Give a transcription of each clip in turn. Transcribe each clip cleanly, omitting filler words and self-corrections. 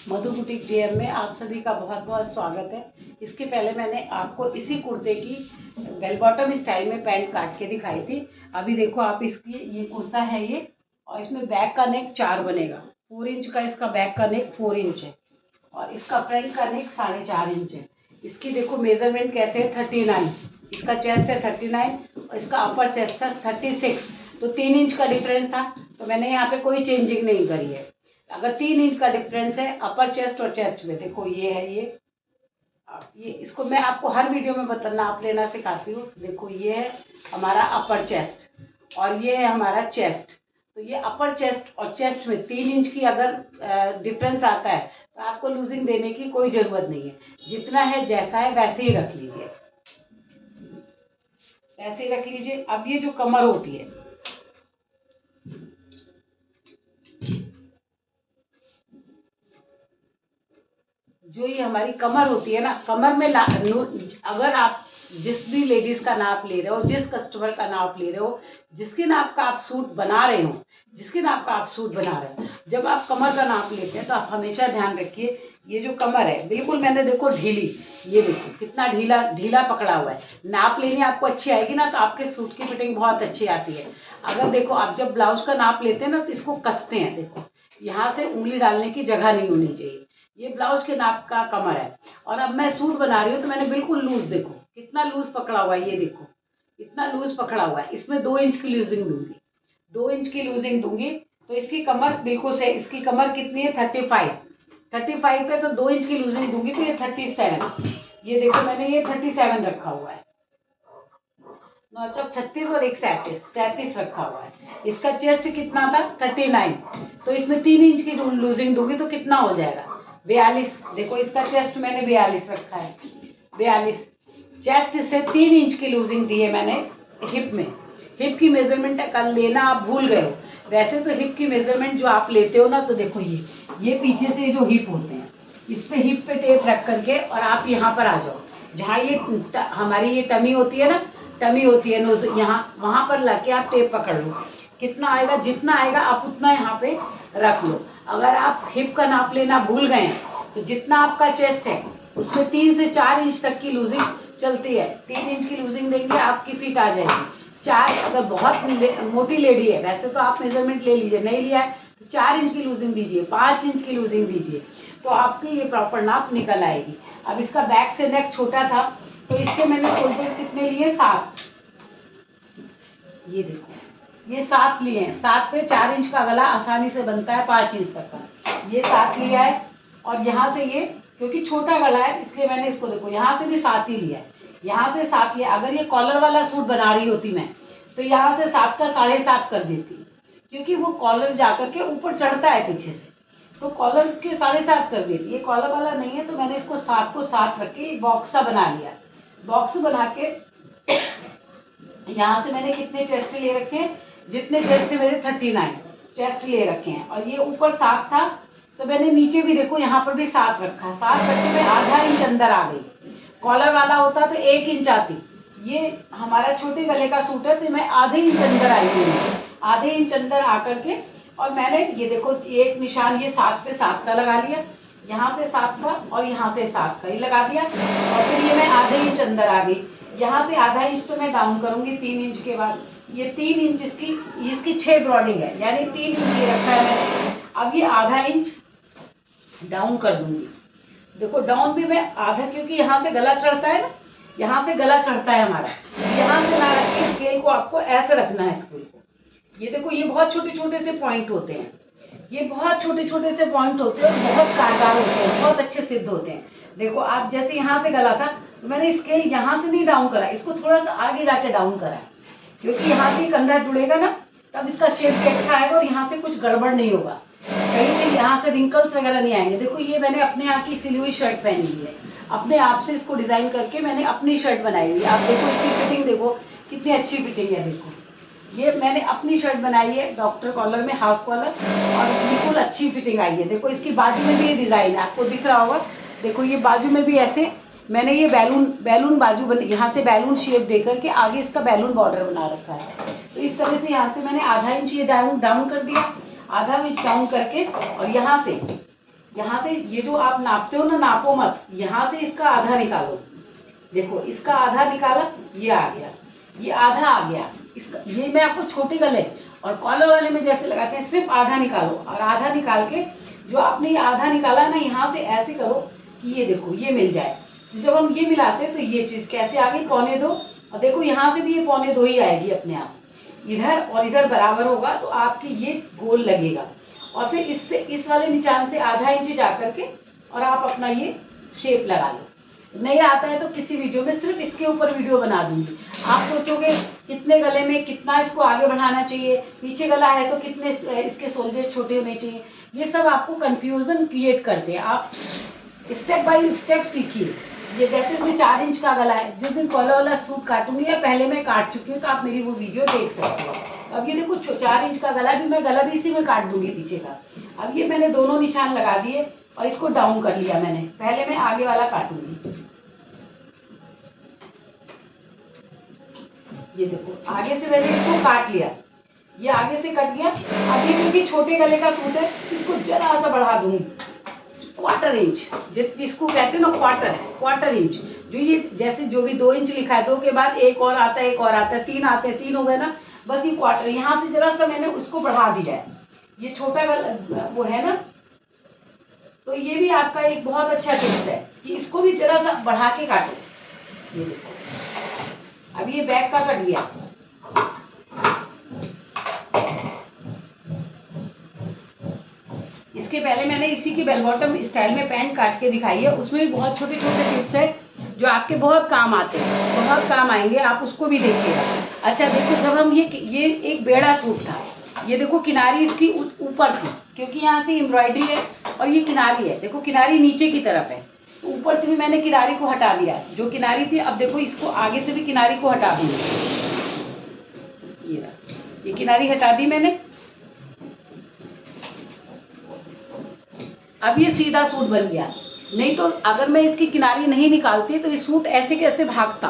मधु boutique DM में आप सभी का बहुत बहुत स्वागत है। इसके पहले मैंने आपको इसी कुर्ते की बेल बॉटम स्टाइल में पैंट काट के दिखाई थी। अभी देखो आप इसकी ये कुर्ता है ये, और इसमें बैक का नेक 4 बनेगा। 4 इंच का इसका बैक का नेक 4 इंच है और इसका फ्रंट का नेक 4.5 इंच है। इसकी देखो मेजरमेंट कैसे है, 39। इसका चेस्ट है 39 और इसका अपर चेस्ट था 36। तो 3 इंच का डिफरेंस था, तो मैंने यहाँ पे कोई चेंजिंग नहीं करी है। अगर 3 इंच का डिफरेंस है अपर चेस्ट और चेस्ट में, देखो ये है ये इसको मैं आपको हर वीडियो में बताना आप लेना सिखाती हूँ। देखो ये है हमारा अपर चेस्ट और ये है हमारा चेस्ट। तो ये अपर चेस्ट और चेस्ट में 3 इंच की अगर डिफरेंस आता है तो आपको लूजिंग देने की कोई ज़रूरत नहीं है। जितना है जैसा है वैसे ही रख लीजिए, ऐसे ही रख लीजिए। अब ये जो कमर होती है, जो ये हमारी कमर होती है ना, कमर में अगर आप जिस भी लेडीज का नाप ले रहे हो, जिस कस्टमर का नाप ले रहे हो, जिसके नाप का आप सूट बना रहे हो, जब आप कमर का नाप लेते हैं तो आप हमेशा ध्यान रखिए ये जो कमर है बिल्कुल मैंने देखो ढीली, ये देखो कितना ढीला ढीला पकड़ा हुआ है। नाप लेनी आपको अच्छी आएगी ना तो आपके सूट की फिटिंग बहुत अच्छी आती है। अगर देखो आप जब ब्लाउज का नाप लेते हैं ना तो इसको कसते हैं, देखो यहाँ से उंगली डालने की जगह नहीं होनी चाहिए। ये ब्लाउज के नाप का कमर है। और अब मैं सूट बना रही हूँ तो मैंने बिल्कुल लूज, देखो कितना लूज पकड़ा हुआ है, ये देखो इतना लूज पकड़ा हुआ है। इसमें 2 इंच की लूजिंग दूंगी, 2 इंच की लूजिंग दूंगी तो इसकी कमर बिल्कुल से, इसकी कमर कितनी है 35 पे, तो 2 इंच की लूजिंग दूंगी तो ये 37। ये देखो मैंने ये 37 रखा हुआ है, 9 36 और 1 37 रखा हुआ है। इसका चेस्ट कितना था 39, तो इसमें 3 इंच की लूजिंग दूंगी तो कितना हो जाएगा 42। देखो इसका चेस्ट मैंने 42 रखा है, 42। चेस्ट से 3 इंच की लूजिंग दी है मैंने हिप में। हिप की मेजरमेंट कल लेना आप भूल गए हो। वैसे तो हिप की मेजरमेंट जो आप लेते हो ना, तो देखो ये पीछे से जो हिप होते हैं इस पे हिप पे टेप रख करके और आप यहाँ पर आ जाओ, जहाँ ये हमारी ये टमी होती है ना, टमी होती है नोज, यहाँ वहाँ पर लाके आप टेप पकड़ लो। कितना आएगा, जितना आएगा आप उतना यहाँ पे रख लो। अगर आप हिप का नाप लेना भूल गए हैं तो जितना आपका चेस्ट है उसमें 3 से 4 इंच तक की लूजिंग चलती है। 3 इंच की लूजिंग देंगे आपकी फिट आ जाएगी। 4, अगर बहुत मोटी लेडी है, वैसे तो आप मेजरमेंट ले लीजिए, नहीं लिया है तो 4 इंच की लूजिंग दीजिए, 5 इंच की लूजिंग दीजिए, तो आपकी ये प्रॉपर नाप निकल आएगी। अब इसका बैक से नेक छोटा था तो इसके मैंने शोल्डर कितने लिए 7, ये देखो ये 7 लिए हैं। 7 पे 4 इंच का गला आसानी से बनता है 5 इंच तक का, ये 7 लिया है। और यहाँ से ये क्योंकि छोटा गला है इसलिए मैंने इसको देखो यहाँ से भी 7 ही लिया है, यहाँ से 7 लिया। अगर ये कॉलर वाला सूट बना रही होती मैं तो यहाँ से 7 का 7.5 कर देती, क्योंकि वो कॉलर जाकर के ऊपर चढ़ता है पीछे से, तो कॉलर के 7.5 कर देती। ये कॉलर वाला नहीं है तो मैंने इसको 7 को 7 रख के एक बॉक्स सा बना लिया। बॉक्स बना के यहाँ से मैंने कितने चेस्ट ले रखे हैं, जितने चेस्ट मेरे 39 चेस्ट ले रखे हैं। और ये ऊपर 7 था तो मैंने नीचे भी देखो यहाँ पर भी 7 रखा। 7 रख के मैं आधा इंच अंदर आ गई। कॉलर वाला होता तो 1 इंच आती। ये हमारा छोटे गले का सूट है तो मैं आधे इंच अंदर आई हूँ, आधे इंच अंदर आकर के। और मैंने ये देखो एक निशान ये 7 पे 7 का लगा लिया, यहाँ से 7 का और यहाँ से 7 का ही लगा दिया। और फिर ये मैं आधे इंच अंदर आ गई। यहाँ से आधा इंच तो मैं डाउन करूँगी 3 इंच के बाद। ये 3 इंच इसकी 6 ब्रॉडिंग है, यानी 3 इंच ये रखा है मैंने। अब ये आधा इंच डाउन कर दूंगी। देखो डाउन भी मैं आधा, क्योंकि यहाँ से गला चढ़ता है ना, यहाँ से गला चढ़ता है हमारा, यहाँ से ना रख के स्केल को आपको ऐसे रखना है स्केल को। ये देखो ये बहुत छोटे छोटे से पॉइंट होते हैं, ये बहुत छोटे छोटे से पॉइंट होते हैं और बहुत कारगर होते हैं, बहुत अच्छे सिद्ध होते हैं। देखो आप जैसे यहाँ से गला था तो मैंने स्केल यहाँ से नहीं डाउन करा, इसको थोड़ा सा आगे जाके डाउन करा, क्योंकि यहाँ से कंधा जुड़ेगा ना तब इसका शेप भी अच्छा आएगा और यहाँ से कुछ गड़बड़ नहीं होगा, कहीं से यहाँ से रिंकल्स वगैरह नहीं आएंगे। देखो ये मैंने अपने यहाँ की सिली हुई शर्ट पहनी हुई है, अपने आप से इसको डिज़ाइन करके मैंने अपनी शर्ट बनाई हुई है। आप देखो इसकी फिटिंग देखो कितनी अच्छी फिटिंग है। देखो ये मैंने अपनी शर्ट बनाई है डॉक्टर कॉलर में, हाफ कॉलर, और बिल्कुल अच्छी फिटिंग आई है। देखो इसकी बाजू में भी ये डिज़ाइन है, आपको दिख रहा होगा। देखो ये बाजू में भी ऐसे मैंने ये बैलून बाजू बन, यहाँ से बैलून शेप दे करके आगे इसका बैलून बॉर्डर बना रखा है। तो इस तरह से यहाँ से मैंने आधा इंच ये डाउन कर दिया, आधा इंच डाउन करके, और यहाँ से यहाँ से ये जो आप नापते हो ना, नापो मत, यहाँ से इसका आधा निकालो। देखो इसका आधा निकाला, ये आ गया, ये आधा आ गया इसका। ये मैं आपको छोटे गले और कॉलर वाले में जैसे लगाते हैं, सिर्फ आधा निकालो, और आधा निकाल के जो आपने ये आधा निकाला ना, यहाँ से ऐसे करो कि ये देखो ये मिल जाए। तो जब हम ये मिलाते हैं तो ये चीज़ कैसे आ गई, 1.25, और देखो यहाँ से भी ये 1.25 ही आएगी अपने आप। इधर और इधर बराबर होगा तो आपके ये गोल लगेगा। और फिर इससे इस वाले निशान से आधा इंच जा करके और आप अपना ये शेप लगा लो। नहीं आता है तो किसी वीडियो में सिर्फ इसके ऊपर वीडियो बना दूंगी। आप सोचोगे कितने गले में कितना इसको आगे बढ़ाना चाहिए, पीछे गला है तो कितने इसके शोल्डर छोटे होने चाहिए, ये सब आपको कंफ्यूजन क्रिएट करते हैं। आप स्टेप बाय स्टेप सीखिए। ये जैसे इसमें 4 इंच का गला है, जिस दिन कॉलर वाला सूट काटूंगी या पहले मैं काट चुकी हूँ तो आप मेरी वो वीडियो देख सकते हो। अब ये देखो 4 इंच का गला भी, मैं गला भी इसी में काट दूंगी पीछे का। अब ये मैंने दोनों निशान लगा दिए और इसको डाउन कर लिया मैंने। पहले मैं आगे वाला काटूंगी। ये देखो आगे से मैंने इसको काट लिया, ये आगे से कट गया। अब ये क्योंकि छोटे गले का सूट है, इसको जरा सा बढ़ा दूंगी, 1/4 इंच, जिसको कहते हैं ना क्वार्टर इंच। जो ये जैसे जो भी 2 इंच लिखा है, 2 के बाद एक और आता है, एक और आता है, 3 आते हैं, 3 हो गए ना, बस ये क्वार्टर। यहाँ से जरा सा मैंने उसको बढ़ा दिया है, ये छोटा वो है ना। तो ये भी आपका एक बहुत अच्छा टिप्स है कि इसको भी जरा सा बढ़ा के काटो। ये देखो अब ये बैक का कट गया। इसके पहले मैंने इसी की बेल बॉटम स्टाइल में पैंट काट के दिखाई है, उसमें भी बहुत छोटे छोटे टिप्स है जो आपके बहुत काम आते हैं, बहुत काम आएंगे, आप उसको भी देखिएगा। अच्छा देखो, जब हम ये एक बेड़ा सूट था, ये देखो किनारी इसकी ऊपर थी क्योंकि यहाँ से एम्ब्रॉयडरी है और ये किनारी है, देखो किनारी नीचे की तरफ है, तो ऊपर से भी मैंने किनारी को हटा दिया जो किनारी थी। अब देखो इसको आगे से भी किनारी को हटा दूंगी, ये किनारी हटा दी मैंने। अब ये सीधा सूट बन गया। नहीं तो अगर मैं इसकी किनारी नहीं निकालती तो ये सूट ऐसे कैसे भागता।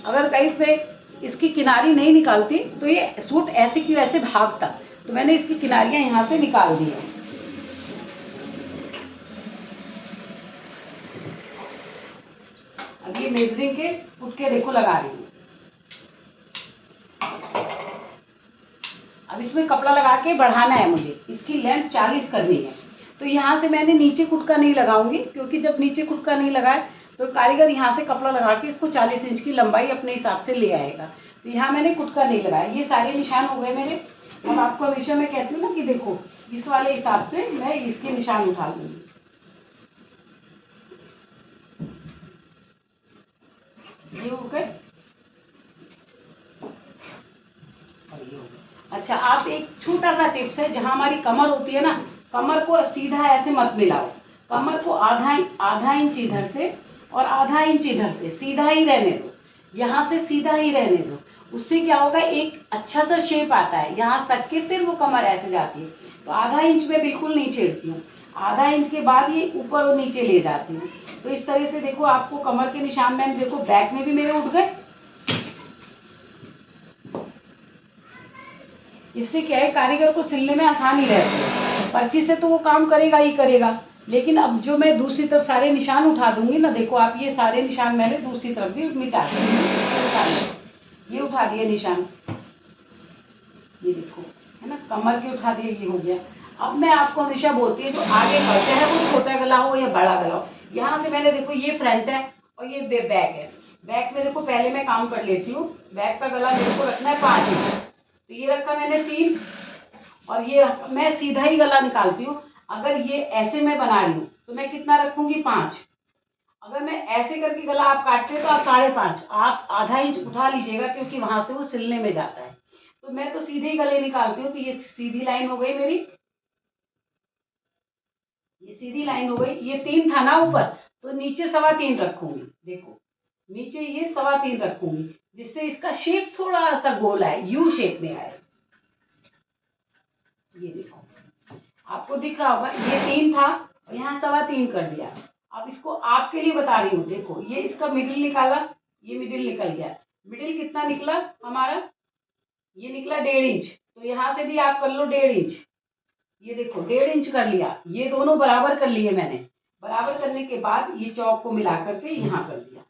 अगर कहीं पे इसकी किनारी नहीं निकालती तो ये सूट ऐसे की वैसे भागता। तो मैंने इसकी किनारियां यहाँ से निकाल दी है। अब ये मेजरिंग के फुटके देखो लगा रही हूँ। अब इसमें कपड़ा लगा के बढ़ाना है मुझे, इसकी लेंथ 40 करनी है। तो यहाँ से मैंने नीचे कुटका नहीं लगाऊंगी क्योंकि जब नीचे कुटका नहीं लगाए तो कारीगर यहाँ से कपड़ा लगा के इसको 40 इंच की लंबाई अपने हिसाब से ले आएगा। तो यहाँ मैंने कुटका नहीं लगाया। ये सारे निशान हो गए मेरे। अब आपको हमेशा मैं कहती हूँ ना कि देखो इस वाले हिसाब से मैं इसके निशान उठा लूँगी। ये हो गए। अच्छा, आप एक छोटा सा टिप्स है, जहां हमारी कमर होती है ना, कमर को सीधा ऐसे मत मिलाओ। कमर को आधा इंच इधर से और आधा इंच इधर से सीधा ही रहने दो। यहाँ से सीधा ही रहने दो। उससे क्या होगा, एक अच्छा सा शेप आता है। यहाँ सट के फिर वो कमर ऐसे जाती है। तो आधा इंच में बिल्कुल नहीं छेड़ती हूँ, आधा इंच के बाद ये ऊपर और नीचे ले जाती हूँ। तो इस तरह से देखो आपको कमर के निशान में देखो बैक में भी मेरे उठ गए। इससे क्या है, कारीगर को सिलने में आसानी रहती है। पर्ची से तो वो काम करेगा ही करेगा, लेकिन अब जो मैं दूसरी तरफ सारे निशान उठा दूंगी ना, देखो आप ये सारे निशान मैंने दूसरी तरफ भी मिटा दिए। ये उठा दिए निशान, ये देखो है ना, कमर के उठा दिए, ये हो गया। अब मैं आपको हमेशा बोलती हूँ जो आगे का, चाहे वो छोटा गला हो या बड़ा गला हो, यहाँ से मैंने देखो ये फ्रंट है और ये बैक है। बैक में देखो पहले मैं काम कर लेती हूँ। बैक का गला मेरे को रखना है 5 इंच, तो ये रखा मैंने 3, और ये मैं सीधा ही गला निकालती हूँ। अगर ये ऐसे मैं बना रही हूँ तो मैं कितना रखूंगी, 5। अगर मैं ऐसे करके गला आप काटते हैं तो आप 5.5, आप आधा इंच उठा लीजिएगा क्योंकि वहां से वो सिलने में जाता है। तो मैं तो सीधे ही गले निकालती हूँ। तो ये सीधी लाइन हो गई मेरी, ये सीधी लाइन हो गई। ये 3 था ना ऊपर, तो नीचे 3.25 रखूंगी। देखो नीचे ये 3.25 रखूंगी, जिससे इसका शेप थोड़ा सा गोल है, यू शेप में आए। ये देखो आपको दिख रहा होगा, ये 3 था और यहाँ 3.25 कर दिया। अब इसको आपके लिए बता रही हूँ। देखो ये इसका मिडिल निकाला, ये मिडिल निकल गया। मिडिल कितना निकला हमारा, ये निकला 1.5 इंच। तो यहाँ से भी आप कर लो 1.5 इंच। ये देखो 1.5 इंच कर लिया, ये दोनों बराबर कर लिए मैंने। बराबर करने के बाद ये चौक को मिला करके यहाँ कर दिया।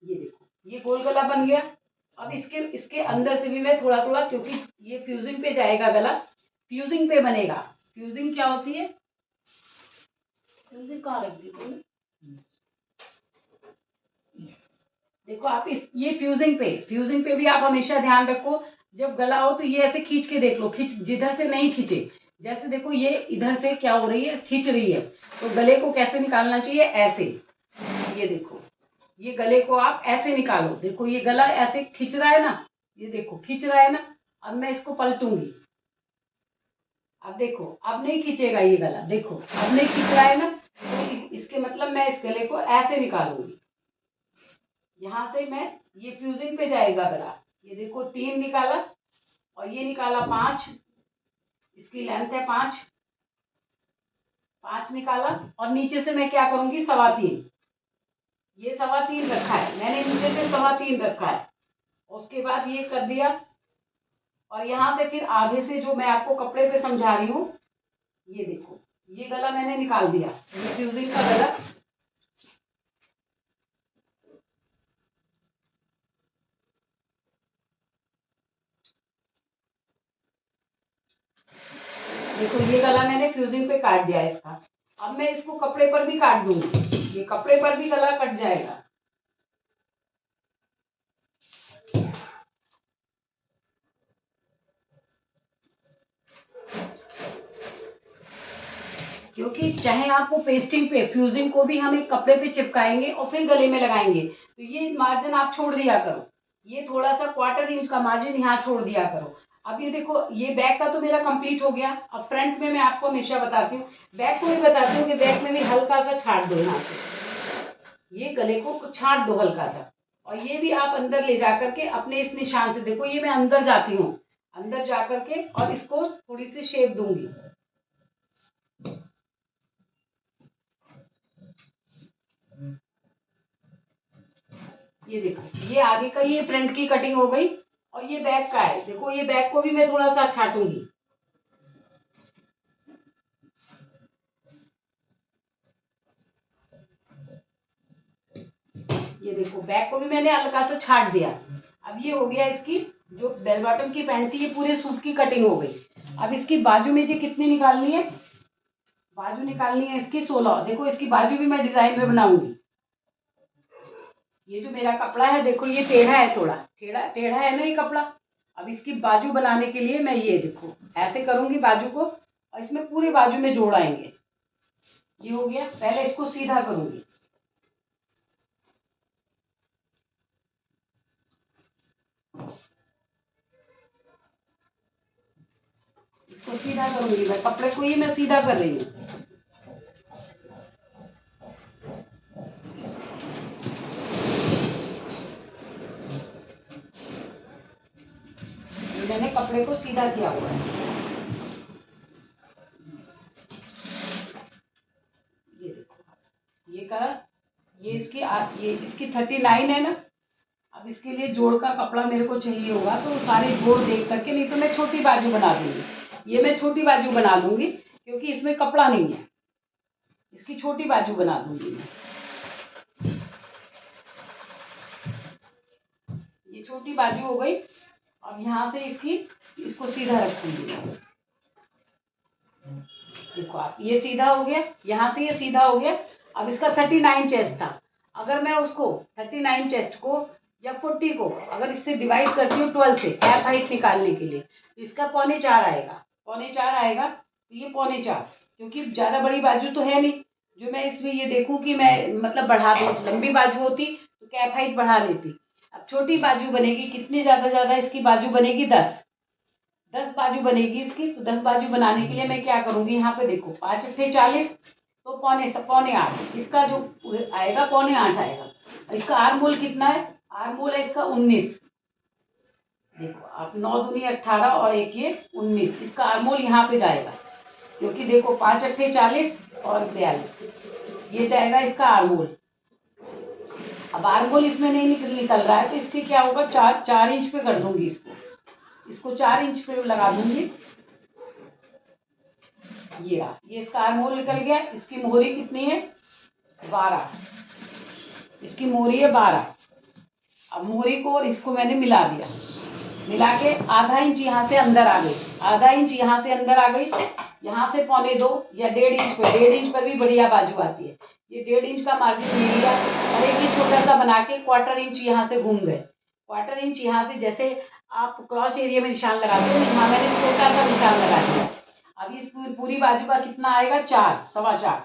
ये देखो ये गोल गला बन गया। अब इसके इसके अंदर से भी मैं थोड़ा थोड़ा, क्योंकि ये फ्यूजिंग पे जाएगा गला, फ्यूजिंग पे बनेगा। फ्यूजिंग क्या होती है? फ्यूजिंग कहाँ रख दी तुमने? देखो आप इस ये फ्यूजिंग पे भी आप हमेशा ध्यान रखो। जब गला हो तो ये ऐसे खींच के देख लो, खींच जिधर से नहीं खींचे। जैसे देखो ये इधर से क्या हो रही है, खींच रही है, तो गले को कैसे निकालना चाहिए? ऐसे। ये देखो ये गले को आप ऐसे निकालो। देखो ये गला ऐसे खींच रहा है ना, ये देखो खींच रहा है ना। अब मैं इसको पलटूंगी। अब देखो अब नहीं खींचेगा ये गला, देखो अब नहीं खींच रहा है ना, तो इसके मतलब मैं इस गले को ऐसे निकालूंगी। यहाँ से मैं, ये फ्यूजिंग पे जाएगा गला। ये देखो 3 निकाला और ये निकाला 5, इसकी लेंथ है 5, 5 निकाला। और नीचे से मैं क्या करूंगी? 3.25। ये 3.25 रखा है मैंने, नीचे से 3.25 रखा है। उसके बाद ये कर दिया, और यहाँ से फिर आगे से जो मैं आपको कपड़े पे समझा रही हूँ, ये देखो ये गला मैंने निकाल दिया, ये फ्यूजिंग का गला। देखो ये गला मैंने फ्यूजिंग पे काट दिया इसका। अब मैं इसको कपड़े पर भी काट दूंगी, ये कपड़े पर भी गला कट जाएगा। क्योंकि चाहे आप वो पेस्टिंग पे, फ्यूजिंग को भी हम एक कपड़े पे चिपकाएंगे और फिर गले में लगाएंगे, तो ये मार्जिन आप छोड़ दिया करो। ये थोड़ा सा 1/4 इंच का मार्जिन यहाँ छोड़ दिया करो। अब ये देखो ये बैक का तो मेरा कंप्लीट हो गया। अब फ्रंट में मैं आपको हमेशा बताती हूँ, बैक को भी बताती हूँ कि बैक में भी हल्का सा छाट दो यहाँ से, ये गले को छाट दो हल्का सा। और ये भी आप अंदर ले जा करके अपने इस निशान से, देखो ये मैं अंदर जाती हूँ, अंदर जा करके और इसको थोड़ी सी शेप दूंगी। ये देखो ये आगे का, ये फ्रंट की कटिंग हो गई, और ये बैक का है। देखो ये बैक को भी मैं थोड़ा सा छाटूंगी। ये देखो बैक को भी मैंने हल्का सा छाट दिया। अब ये हो गया इसकी जो बेल बॉटम की पैंट थी, ये पूरे सूट की कटिंग हो गई। अब इसकी बाजू में जी कितनी निकालनी है? बाजू निकालनी है इसकी 16। देखो इसकी बाजू भी मैं डिजाइन में बनाऊंगी। ये जो मेरा कपड़ा है देखो ये टेढ़ा है, थोड़ा टेढ़ा टेढ़ा है ना ये कपड़ा। अब इसकी बाजू बनाने के लिए मैं ये देखो ऐसे करूंगी बाजू को, और इसमें पूरे बाजू में जोड़ आएंगे। ये हो गया। पहले इसको सीधा करूंगी, इसको सीधा करूंगी मैं, कपड़े को ही मैं सीधा कर रही हूँ। मैंने कपड़े को सीधा किया हुआ है। ये देखो ये करा, ये इसकी 39 है ना। अब इसके लिए जोड़ का कपड़ा मेरे को चाहिए होगा, तो सारे जोड़ देख करके, नहीं तो मैं छोटी बाजू बना दूंगी। ये मैं छोटी बाजू बना लूंगी क्योंकि इसमें कपड़ा नहीं है, इसकी छोटी बाजू बना दूंगी मैं। ये छोटी बाजू हो गई। अब यहाँ से इसको सीधा रखूंगी। देखो आप ये सीधा हो गया, यहाँ से ये सीधा हो गया। अब इसका 39 चेस्ट था, अगर मैं उसको 39 चेस्ट को या 40 को अगर इससे डिवाइड करती हूँ 12 से, कैप हाइट निकालने के लिए, तो इसका 3.25 आएगा। 3.25 आएगा, तो ये 3.25, क्योंकि ज़्यादा बड़ी बाजू तो है नहीं जो मैं इसमें ये देखूँ कि मैं मतलब बढ़ा दूँ। लंबी बाजू होती तो कैप हाइट बढ़ा लेती। अब छोटी बाजू बनेगी कितनी, ज़्यादा इसकी बाजू बनेगी 10 बाजू बनेगी इसकी। तो 10 बाजू बनाने के लिए मैं क्या करूंगी, यहाँ पे देखो 5 अट्ठे 40, तो 7.25 इसका जो आएगा 7.25 आएगा। और इसका आर्मोल कितना है? आर्मोल है इसका 19। देखो आप 9 दूनी 18 और एक ये 19, इसका आर्मोल यहाँ पे जाएगा। क्योंकि देखो 5 अट्ठे 40 और 42, ये जाएगा इसका आर्मोल। अब आर्मोल इसमें नहीं निकल रहा है, तो इसके क्या होगा, 4 इंच पे कर दूंगी इसको 4 इंच पे लगा दूंगी। ये रहा, ये इसका आर्मोल निकल गया। इसकी मोहरी कितनी है? 12। इसकी मोहरी है 12। अब मोहरी को और इसको मैंने मिला दिया, मिला के आधा इंच यहाँ से अंदर आ गई, आधा इंच यहाँ से अंदर आ गई, यहाँ से 1.25 या 1.5 इंच पे, 1.5 इंच पर भी बढ़िया बाजू आती है। ये 1.5 इंच का मार्जिन ले लिया और एक ही छोटा सा बना के 1/4 इंच यहाँ से घूम गए। 1/4 इंच यहाँ से, जैसे आप क्रॉस एरिया में निशान लगाते हो, यहाँ मैंने छोटा सा निशान लगा दिया। अब इस पूरी बाजू का कितना आएगा? 4, 4.25।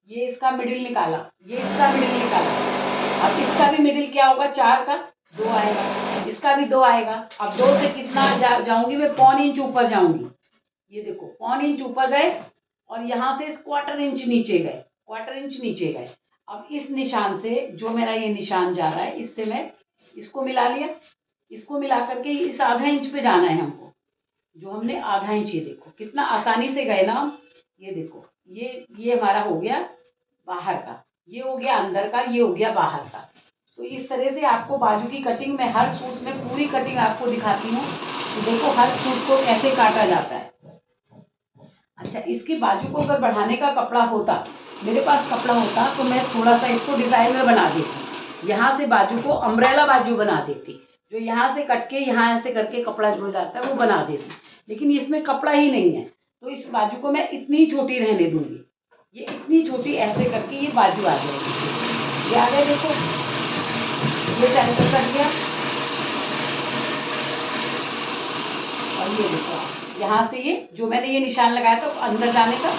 ये इसका मिडिल निकाला, ये इसका मिडिल निकाला। अब इसका भी मिडिल क्या होगा? 4 का 2 आएगा, इसका भी 2 आएगा। अब 2 से कितना जाऊंगी मैं? 1/4 इंच ऊपर जाऊंगी। ये देखो 1/4 इंच ऊपर गए और यहाँ से 1/4 इंच नीचे गए, 1/4 इंच नीचे गए। अब इस निशान से, जो मेरा ये निशान जा रहा है, इससे मैं इसको मिला लिया। इसको मिला करके इस आधा इंच पे जाना है हमको, जो हमने आधा इंच, ये देखो कितना आसानी से गए ना हम। ये देखो, ये हमारा हो गया बाहर का, ये हो गया अंदर का, ये हो गया बाहर का। तो इस तरह से आपको बाजू की कटिंग में, हर सूट में पूरी कटिंग आपको दिखाती हूँ। तो देखो हर सूट को कैसे काटा जाता है। अच्छा, इसकी बाजू को अगर बढ़ाने का कपड़ा होता, मेरे पास कपड़ा होता, तो मैं थोड़ा सा इसको डिज़ाइनर बना देती, यहाँ से बाजू को अम्ब्रेला बाजू बना देती, जो यहाँ से कट के यहाँ ऐसे करके कपड़ा जुड़ जाता है वो बना देती। लेकिन इसमें कपड़ा ही नहीं है, तो इस बाजू को मैं इतनी छोटी रहने दूंगी। ये इतनी छोटी ऐसे करके ये बाजू आ जाएगी। ये आ गया, देखो ये सेंटर कट गया। और ये देखो आप यहाँ से, ये जो मैंने ये निशान लगाया था अंदर जाने का,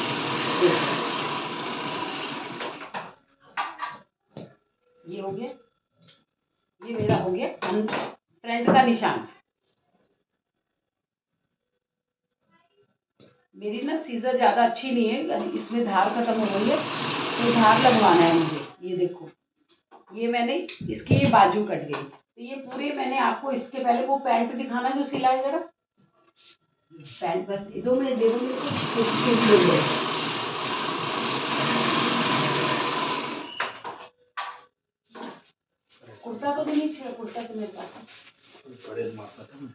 ये हो गया, ये मेरा हो गया फ्रंट का निशान। मेरी ना सीजर ज़्यादा अच्छी नहीं है, इसमें धार खत्म हो गई है, तो धार लगवाना है मुझे। ये देखो, ये मैंने इसकी ये बाजू कट गई। तो ये पूरे मैंने आपको, इसके पहले वो पैंट दिखाना जो सिला है, जरा पैंट, बस 2 मिनट दे दो मेरे को। कुर्ता तो नहीं छेड़ा, कुर्ता तो मेरे पास है।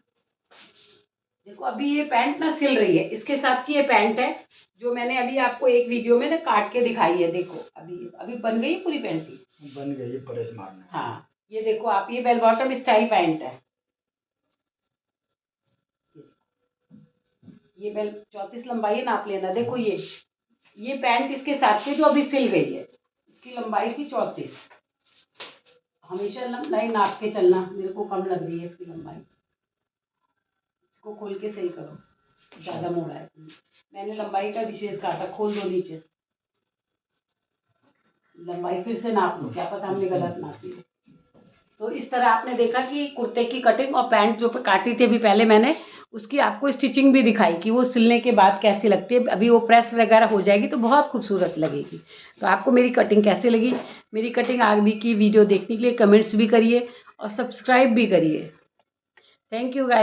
देखो अभी ये पैंट ना सिल रही है, इसके साथ की ये पैंट है, जो मैंने अभी आपको एक वीडियो में ना काट के दिखाई है। देखो अभी बन गई पूरी पैंट ही, बन गई है, प्रेस मारना। हाँ, ये देखो आप, ये बेल बॉटम स्टाइल पैंट है। ये बेल 34 लंबाई है, नाप लेना। देखो ये पैंट इसके साथ की जो अभी सिल गई है, इसकी लंबाई थी 34। हमेशा लंबाई नाप के चलना, मेरे को कम लग रही है इसकी लंबाई। इसको खोल के सही करो, ज़्यादा मोड़ा है। मैंने लंबाई का विशेष काटा, खोल दो नीचे से, लंबाई फिर से नाप लो, क्या पता हमने गलत नापी है। तो इस तरह आपने देखा कि कुर्ते की कटिंग और पैंट जो काटी थी अभी पहले मैंने, उसकी आपको स्टिचिंग भी दिखाई कि वो सिलने के बाद कैसी लगती है। अभी वो प्रेस वगैरह हो जाएगी तो बहुत खूबसूरत लगेगी। तो आपको मेरी कटिंग कैसी लगी? मेरी कटिंग आगे की वीडियो देखने के लिए कमेंट्स भी करिए और सब्सक्राइब भी करिए। Thank you guys.